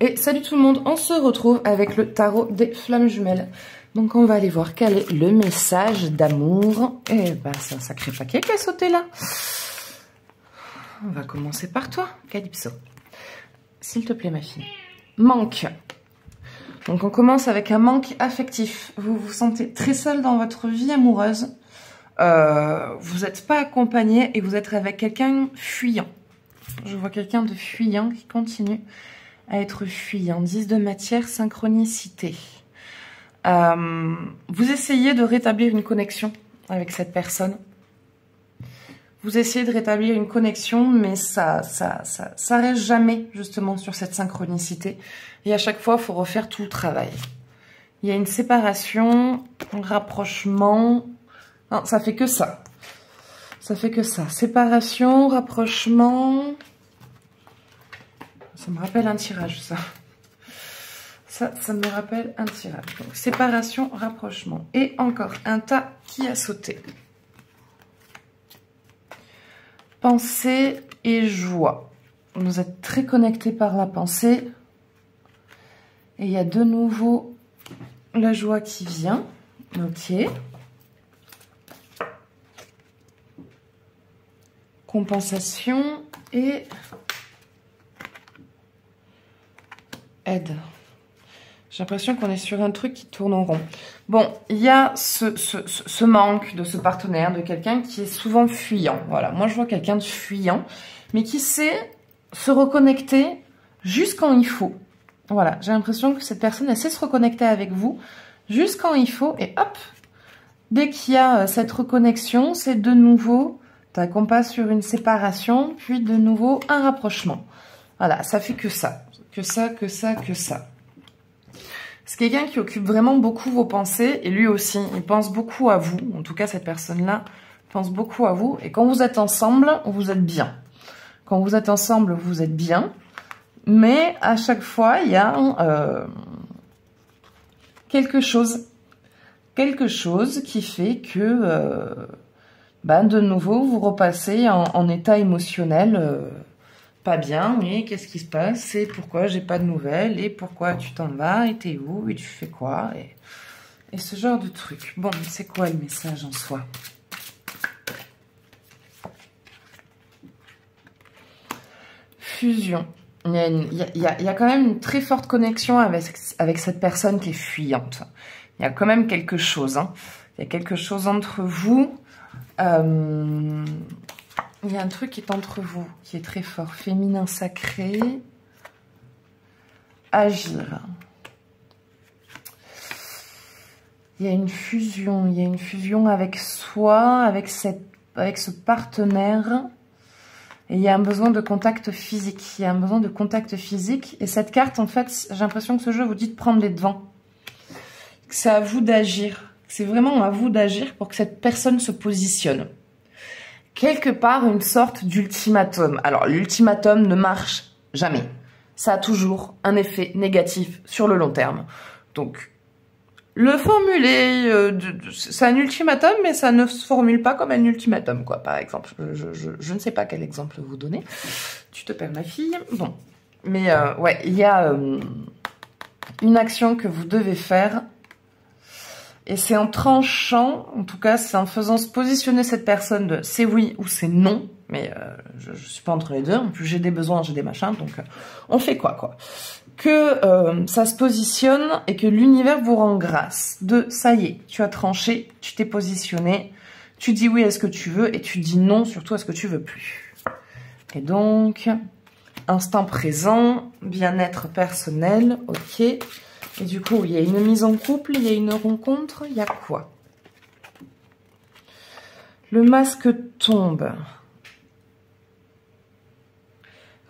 Et salut tout le monde, on se retrouve avec le tarot des flammes jumelles. Donc on va aller voir quel est le message d'amour. Et bah c'est un sacré paquet qui a sauté là. On va commencer par toi, Calypso. S'il te plaît ma fille. Manque. Donc on commence avec un manque affectif. Vous vous sentez très seul dans votre vie amoureuse. Vous n'êtes pas accompagné et vous êtes avec quelqu'un fuyant. Je vois quelqu'un de fuyant qui continue à être fuyant. 10 de matière, synchronicité. Vous essayez de rétablir une connexion avec cette personne. Vous essayez de rétablir une connexion, mais ça reste jamais justement sur cette synchronicité. Et à chaque fois, il faut refaire tout le travail. Il y a une séparation, un rapprochement. Non, ça fait que ça. Ça fait que ça. Séparation, rapprochement. Ça me rappelle un tirage, ça. Ça me rappelle un tirage. Donc, séparation, rapprochement. Et encore un tas qui a sauté. Pensée et joie. Vous êtes très connecté par la pensée. Et il y a de nouveau la joie qui vient. Ok. Compensation et aide. J'ai l'impression qu'on est sur un truc qui tourne en rond. Bon, il y a ce manque de ce partenaire, de quelqu'un qui est souvent fuyant. Voilà, moi je vois quelqu'un de fuyant, mais qui sait se reconnecter juste quand il faut. Voilà, j'ai l'impression que cette personne, elle sait se reconnecter avec vous juste quand il faut. Et hop, dès qu'il y a cette reconnexion, c'est de nouveau, on passe sur une séparation, puis de nouveau un rapprochement. Voilà, ça fait que ça, que ça, que ça, que ça. C'est quelqu'un qui occupe vraiment beaucoup vos pensées, et lui aussi, il pense beaucoup à vous. En tout cas, cette personne-là pense beaucoup à vous. Et quand vous êtes ensemble, vous êtes bien. Quand vous êtes ensemble, vous êtes bien. Mais à chaque fois, il y a quelque chose qui fait que, de nouveau, vous repassez en état émotionnel pas bien, mais qu'est-ce qui se passe? Et pourquoi j'ai pas de nouvelles? Et pourquoi tu t'en vas? Et t'es où? Et tu fais quoi? Et ce genre de truc. Bon, c'est quoi le message en soi? Fusion. Il y a quand même une très forte connexion avec cette personne qui est fuyante. Il y a quand même quelque chose. Hein. Il y a quelque chose entre vous. Il y a un truc qui est entre vous, qui est très fort. Féminin sacré. Agir. Il y a une fusion avec soi, avec ce partenaire. Et il y a un besoin de contact physique. Il y a un besoin de contact physique. Et cette carte, en fait, j'ai l'impression que ce jeu vous dit de prendre les devants. Que c'est à vous d'agir. C'est vraiment à vous d'agir pour que cette personne se positionne. Quelque part, une sorte d'ultimatum. Alors, l'ultimatum ne marche jamais. Ça a toujours un effet négatif sur le long terme. Donc, le formuler, c'est un ultimatum, mais ça ne se formule pas comme un ultimatum, quoi, par exemple. Je ne sais pas quel exemple vous donner. Tu te perds, ma fille. Bon. Mais, ouais, il y a une action que vous devez faire. Et c'est en tranchant, en tout cas, c'est en faisant se positionner cette personne de c'est oui ou c'est non. Mais je suis pas entre les deux. En plus, j'ai des besoins, j'ai des machins. Donc, on fait quoi. Que ça se positionne et que l'univers vous rend grâce. De ça y est, tu as tranché, tu t'es positionné. Tu dis oui à ce que tu veux et tu dis non surtout à ce que tu veux plus. Et donc, instant présent, bien-être personnel, ok. Et du coup, il y a une mise en couple, il y a une rencontre, il y a quoi? Le masque tombe.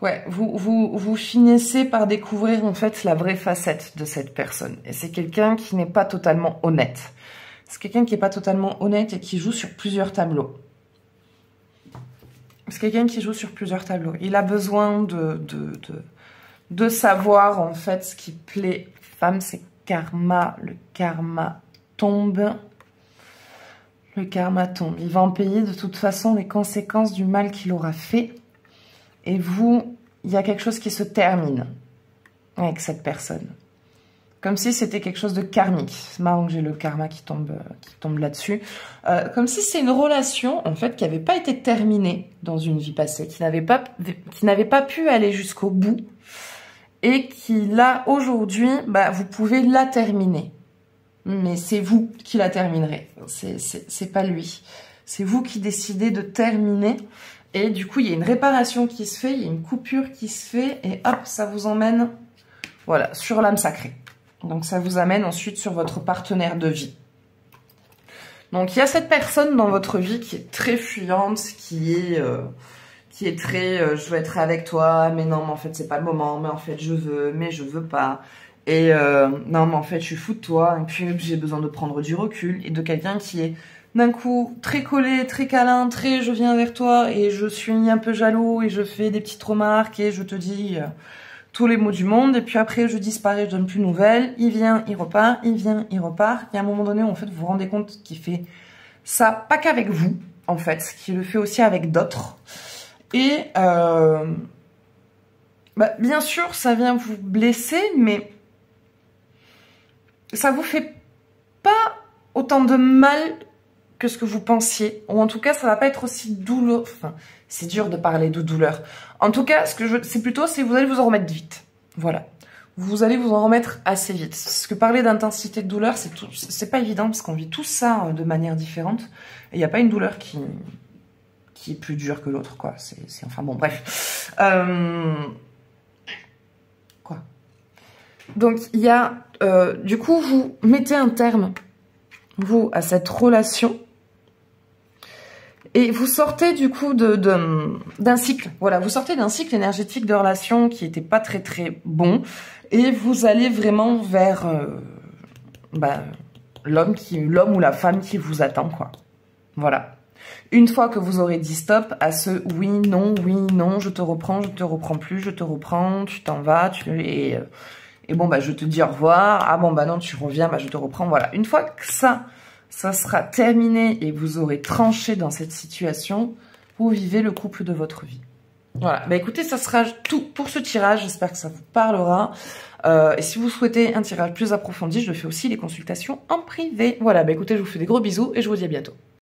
Ouais, vous finissez par découvrir en fait la vraie facette de cette personne. Et c'est quelqu'un qui n'est pas totalement honnête. C'est quelqu'un qui n'est pas totalement honnête et qui joue sur plusieurs tableaux. C'est quelqu'un qui joue sur plusieurs tableaux. Il a besoin de savoir en fait ce qui plaît. Femme, c'est karma. Le karma tombe. Le karma tombe. Il va en payer de toute façon les conséquences du mal qu'il aura fait. Et vous, il y a quelque chose qui se termine. avec cette personne. Comme si c'était quelque chose de karmique. C'est marrant que j'ai le karma qui tombe là-dessus. Comme si c'est une relation, en fait, qui n'avait pas été terminée dans une vie passée, qui n'avait pas pu aller jusqu'au bout, et qui, là, aujourd'hui, bah, vous pouvez la terminer. Mais c'est vous qui la terminerez. C'est pas lui. C'est vous qui décidez de terminer. Et du coup, il y a une réparation qui se fait, il y a une coupure qui se fait, et hop, ça vous emmène, voilà, sur l'âme sacrée. Donc, ça vous amène ensuite sur votre partenaire de vie. Donc, il y a cette personne dans votre vie qui est très fuyante, qui est très je veux être avec toi, mais non, mais en fait, c'est pas le moment, mais en fait, je veux, mais je veux pas. Et non, mais en fait, je suis fou de toi, et puis j'ai besoin de prendre du recul, et de quelqu'un qui est d'un coup très collé, très câlin, très je viens vers toi, et je suis un peu jaloux, et je fais des petites remarques, et je te dis tous les mots du monde, et puis après je disparais, je donne plus de nouvelles, il vient, il repart, il vient, il repart, et à un moment donné, en fait, vous vous rendez compte qu'il fait ça, pas qu'avec vous, en fait, qu'il le fait aussi avec d'autres, et bah, bien sûr, ça vient vous blesser, mais ça vous fait pas autant de mal que ce que vous pensiez, ou en tout cas, ça va pas être aussi douloureux. Enfin, c'est dur de parler de douleur. En tout cas, c'est plutôt, c'est vous allez vous en remettre vite. Voilà. Vous allez vous en remettre assez vite. Parce que parler d'intensité de douleur, c'est pas évident, parce qu'on vit tout ça de manière différente. Et il n'y a pas une douleur qui est plus dure que l'autre, quoi. Enfin bon, bref. Quoi. Donc, il y a... du coup, vous mettez un terme, vous, à cette relation. Et vous sortez du coup d'un cycle. Voilà, vous sortez d'un cycle énergétique de relation qui était pas très très bon. Et vous allez vraiment vers bah, l'homme ou la femme qui vous attend, quoi. Voilà. Une fois que vous aurez dit stop à ce oui, non, je te reprends plus, je te reprends, tu t'en vas, et bon, bah, je te dis au revoir. Ah bon, bah non, tu reviens, bah, je te reprends. Voilà. Une fois que ça sera terminé et vous aurez tranché dans cette situation, vous vivez le couple de votre vie. Voilà. Bah, écoutez, ça sera tout pour ce tirage. J'espère que ça vous parlera. Et si vous souhaitez un tirage plus approfondi, je fais aussi les consultations en privé. Voilà. Bah, écoutez, je vous fais des gros bisous et je vous dis à bientôt.